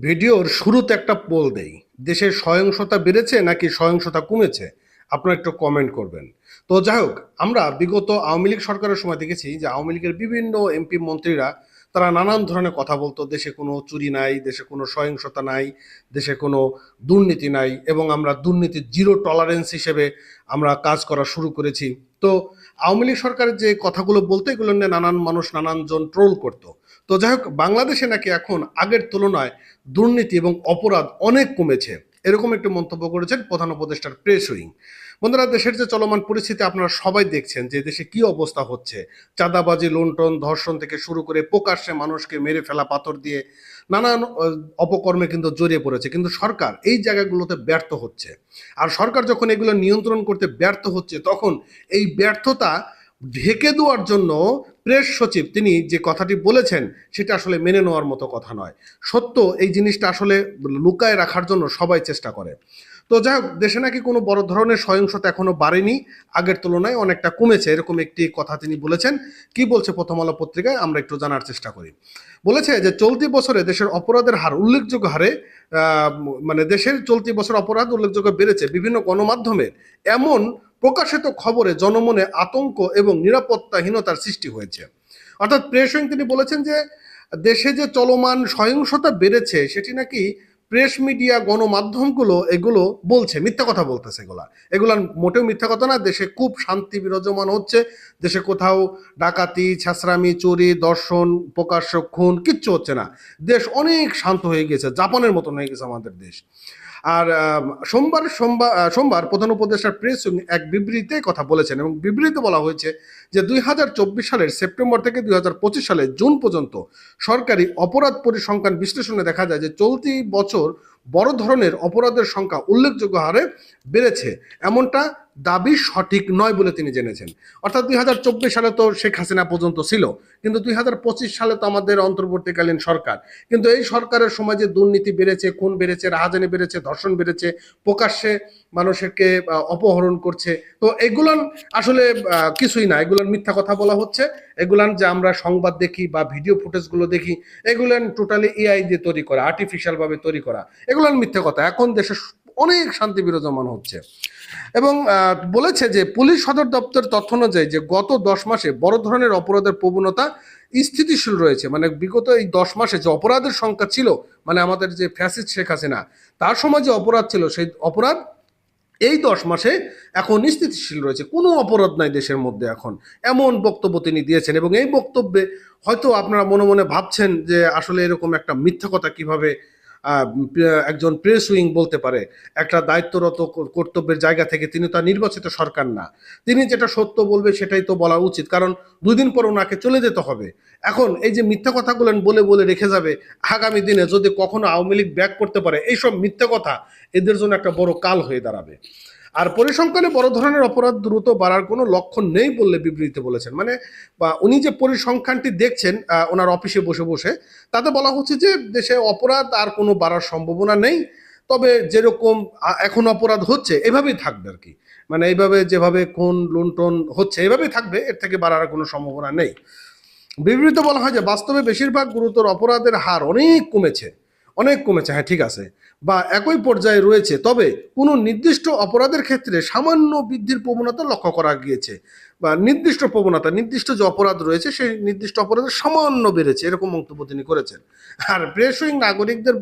ভিডিওর শুরুতে একটা পোল দেই, দেশের সহিংসতা বেড়েছে নাকি সহিংসতা কমেছে? আপনারা একটু কমেন্ট করবেন। তো যাই হোক, আমরা বিগত আওয়ামী লীগ সরকারের সময় দেখেছি যে আওয়ামী লীগের বিভিন্ন এমপি মন্ত্রীরা তারা নানান ধরনের কথা বলতো, দেশে কোনো চুরি নাই, দেশে কোনো সহিংসতা নাই, দেশে কোনো দুর্নীতি নাই, এবং আমরা দুর্নীতির জিরো টলারেন্স হিসেবে আমরা কাজ করা শুরু করেছি। তো আওয়ামী লীগ সরকারের যে কথাগুলো বলতো এগুলো নিয়ে নানান মানুষ নানানজন ট্রোল করতো। তো যাই হোক, বাংলাদেশে নাকি এখন আগের তুলনায় দুর্নীতি এবং অপরাধ অনেক কমেছে, এরকম একটি মন্তব্য করেছেন প্রধান উপদেষ্টার প্রেস উইং। বন্ধুরা, দেশের যে চলমান পরিস্থিতি আপনারা সবাই দেখছেন যে দেশে কি অবস্থা হচ্ছে। চাঁদাবাজি, লুণ্ঠন, ধর্ষণ থেকে শুরু করে প্রকাশ্যে মানুষকে মেরে ফেলা পাথর দিয়ে নানান অপকর্মে কিন্তু জড়িয়ে পড়েছে, কিন্তু সরকার এই জায়গাগুলোতে ব্যর্থ হচ্ছে। আর সরকার যখন এগুলো নিয়ন্ত্রণ করতে ব্যর্থ হচ্ছে, তখন এই ব্যর্থতা ঢেকে দেওয়ার জন্য প্রেস সচিব তিনি যে কথাটি বলেছেন সেটা আসলে মেনে নেওয়ার মতো কথা নয়। সত্য এই জিনিসটা আসলে লুকায় রাখার জন্য সবাই চেষ্টা করে। তো যাই হোক, দেশে নাকি কোনো বড় ধরনের সহিংসতা এখনো বাড়েনি, আগের তুলনায় অনেকটা কমেছে, এরকম একটি কথা তিনি বলেছেন। কি বলছে প্রথম আলো পত্রিকায় আমরা একটু জানার চেষ্টা করি। বলেছে যে চলতি বছরে দেশের অপরাধের হার উল্লেখযোগ্য হারে মানে দেশের চলতি বছর অপরাধ উল্লেখযোগ্য বেড়েছে। বিভিন্ন গণমাধ্যমের এমন প্রকাশিত খবরে জনমনে আতঙ্ক এবং নিরাপত্তাহীনতার সৃষ্টি হয়েছে। অর্থাৎ প্রেস উইং তিনি বলেছেন যে দেশে যে চলমান সহিংসতা বেড়েছে সেটি নাকি প্রেস মিডিয়া, গণমাধ্যমগুলো এগুলো বলছে, মিথ্যা কথা বলতেছে। এগুলা মোটেও মিথ্যা কথা না। দেশে খুব শান্তি বিরাজমান হচ্ছে। দেশে কোথাও ডাকাতি, ছেঁচড়ামি, চুরি, দর্শন, প্রকাশ্য খুন কিচ্ছু হচ্ছে না। দেশ অনেক শান্ত হয়ে গেছে, জাপানের মতন হয়ে গেছে আমাদের দেশ। আর সোমবার প্রধান উপদেষ্টার প্রেস এক বিবৃতিতে কথা বলেছেন, এবং বিবৃতিতে বলা হয়েছে যে 2024 সালের সেপ্টেম্বর থেকে 2025 সালের জুন পর্যন্ত সরকারি অপরাধ পরিসংখ্যান বিশ্লেষণে দেখা যায় যে চলতি বছর বড় ধরনের অপরাধের সংখ্যা উল্লেখযোগ্য হারে বেড়েছে, এমনটা দাবি সঠিক নয় বলে তিনি জেনেছেন। অর্থাৎ 2024 সালে তো শেখ হাসিনা পর্যন্ত ছিল, কিন্তু 2025 সালে তো আমাদের অন্তর্বর্তীকালীন সরকার। কিন্তু এই সরকারের সময় যে দুর্নীতি বেড়েছে, খুন বেড়েছে, রাহাজানি বেড়েছে, ধর্ষণ বেড়েছে, প্রকাশ্যে মানুষকে অপহরণ করছে, তো এগুলান আসলে কিছুই না, এগুলান মিথ্যা কথা বলা হচ্ছে। এগুলান যে আমরা সংবাদ দেখি বা ভিডিও ফুটেজগুলো দেখি, এগুলান টোটালি এআই দিয়ে তৈরি করা, আর্টিফিশিয়াল ভাবে তৈরি করা, এগুলান মিথ্যা কথা। এখন দেশে অনেক শান্তি বিরাজমান হচ্ছে। এবং বলেছে যে পুলিশ সদর দপ্তর তথ্য অনুযায়ী যে গত 10 মাসে বড় ধরনের অপরাধের প্রবণতা স্থিতিশীল রয়েছে। মানে বিগত এই 10 মাসে যে অপরাধের সংখ্যা ছিল, মানে আমাদের যে ফ্যাসিস্ট শেখ হাসিনা তার সময় যে অপরাধ ছিল, সেই অপরাধ এই 10 মাসে এখন স্থিতিশীল রয়েছে, কোনো অপরাধ নাই দেশের মধ্যে এখন, এমন বক্তব্য তিনি দিয়েছেন। এবং এই বক্তব্যে হয়তো আপনারা মনে মনে ভাবছেন যে আসলে এরকম একটা মিথ্যা কথা কিভাবে একজন প্রেস উইং বলতে পারে। একটা দায়িত্বরত কর্তব্যের জায়গা থেকে, তিনি তো নির্বাচিত সরকার না, তিনি যেটা সত্য বলবে সেটাই তো বলা উচিত, কারণ 2 দিন পর ওনাকে চলে যেতে হবে। এখন এই যে মিথ্যা কথাগুলো বলে বলে রেখে যাবে, আগামী দিনে যদি কখনো আওয়ামী লীগ ব্যাক করতে পারে, এইসব মিথ্যা কথা এদের জন্য একটা বড় কাল হয়ে দাঁড়াবে। আর পরিসংখ্যানে বড় ধরনের অপরাধ দ্রুত বাড়ার কোনো লক্ষণ নেই বললে বিবৃতিতে বলেছেন। মানে বা উনি যে পরিসংখ্যানটি দেখছেন ওনার অফিসে বসে বসে, তাতে বলা হচ্ছে যে দেশে অপরাধ আর কোনো বাড়ার সম্ভাবনা নেই, তবে যেরকম এখন অপরাধ হচ্ছে এভাবেই থাকবে আর কি। মানে এইভাবে যেভাবে খুন লুণ্ঠন হচ্ছে এভাবেই থাকবে, এর থেকে বাড়ার কোনো সম্ভাবনা নেই। বিবৃতিতে বলা হয় যে বাস্তবে বেশিরভাগ গুরুতর অপরাধের হার অনেক কমেছে, অনেক কমেছে, হ্যাঁ ঠিক আছে, বা একই পর্যায়ে রয়েছে, তবে কোনো নির্দিষ্ট অপরাধের ক্ষেত্রে সামান্য বৃদ্ধির প্রবণতা লক্ষ্য করা গিয়েছে, বা নির্দিষ্ট প্রবণতা, নির্দিষ্ট যে অপরাধ রয়েছে সেই নির্দিষ্ট অপরাধের সামান্য বেড়েছে, এরকম মন্তব্য তিনি করেছেন। আর প্রেস উইং নাগরিকদের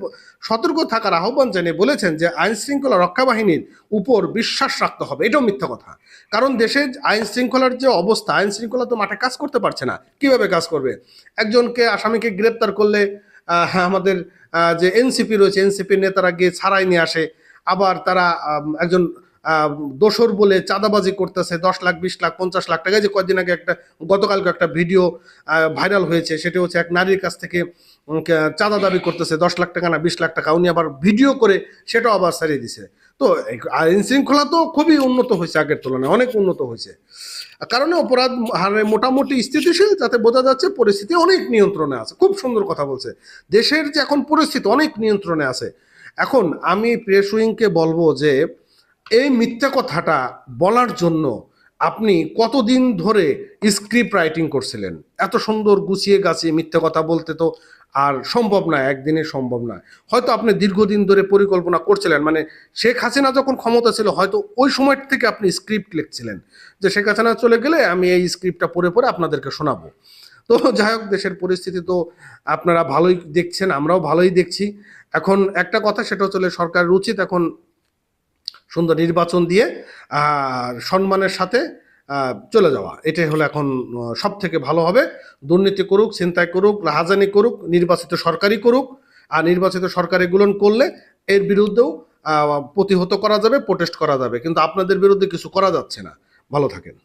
সতর্ক থাকার আহ্বান জানিয়ে বলেছেন যে আইন শৃঙ্খলা রক্ষা বাহিনীর উপর বিশ্বাস রাখতে হবে। এটাও মিথ্যা কথা, কারণ দেশে আইন শৃঙ্খলার যে অবস্থা, আইন শৃঙ্খলা তো মাঠে কাজ করতে পারছে না, কিভাবে কাজ করবে? একজনকে, আসামিকে গ্রেপ্তার করলে আমাদের যে এনসিপি রয়েছে, এনসিপির নেতারা গিয়ে ছাড়াই নিয়ে আসে, আবার তারা একজন দোসর বলে চাঁদাবাজি করতেছে, 10 লাখ, 20 লাখ, 50 লাখ টাকা। যে কয়েকদিন আগে গতকালকে একটা ভিডিও ভাইরাল হয়েছে, সেটা হচ্ছে এক নারীর কাছ থেকে চাঁদা দাবি করতেছে, 10 লাখ টাকা না 20 লাখ টাকা, উনি আবার ভিডিও করে সেটাও আবার ছাড়িয়ে দিছে। তো আইন শৃঙ্খলা তো খুবই উন্নত হয়েছে, আগের তুলনায় অনেক উন্নত হয়েছে, কারণে অপরাধ হারে মোটামুটি স্থিতিশীল, যাতে বোঝা যাচ্ছে পরিস্থিতি অনেক নিয়ন্ত্রণে আছে। খুব সুন্দর কথা বলছে, দেশের যে এখন পরিস্থিতি অনেক নিয়ন্ত্রণে আছে। এখন আমি প্রেস উইংকে বলবো যে এই মিথ্যা কথাটা বলার জন্য আপনি কতদিন ধরে স্ক্রিপ্ট রাইটিং করছিলেন? এত সুন্দর গুছিয়ে গাছিয়ে মিথ্যা কথা বলতে তো আর সম্ভব না, একদিনে সম্ভব না। হয়তো আপনি দীর্ঘদিন ধরে পরিকল্পনা করছিলেন, মানে শেখ হাসিনা যখন ক্ষমতা ছিল হয়তো ওই সময় থেকে আপনি স্ক্রিপ্ট লিখছিলেন যে শেখ হাসিনা চলে গেলে আমি এই স্ক্রিপ্টটা পড়ে পড়ে আপনাদেরকে শোনাবো। তো যাই হোক, দেশের পরিস্থিতি তো আপনারা ভালোই দেখছেন, আমরাও ভালোই দেখছি। এখন একটা কথা, সেটা হচ্ছে সরকারের উচিত এখন সুন্দর নির্বাচন দিয়ে সম্মানের সাথে চলে যাওয়া। এটাই হলো এখন সব থেকে ভালো হবে। দুর্নীতি করুক, ছিনতাই করুক, রাহাজানি করুক, নির্বাচিত সরকারই করুক। আর নির্বাচিত সরকার এগুলো করলে এর বিরুদ্ধেও প্রতিহত করা যাবে, প্রোটেস্ট করা যাবে, কিন্তু আপনাদের বিরুদ্ধে কিছু করা যাচ্ছে না। ভালো থাকেন।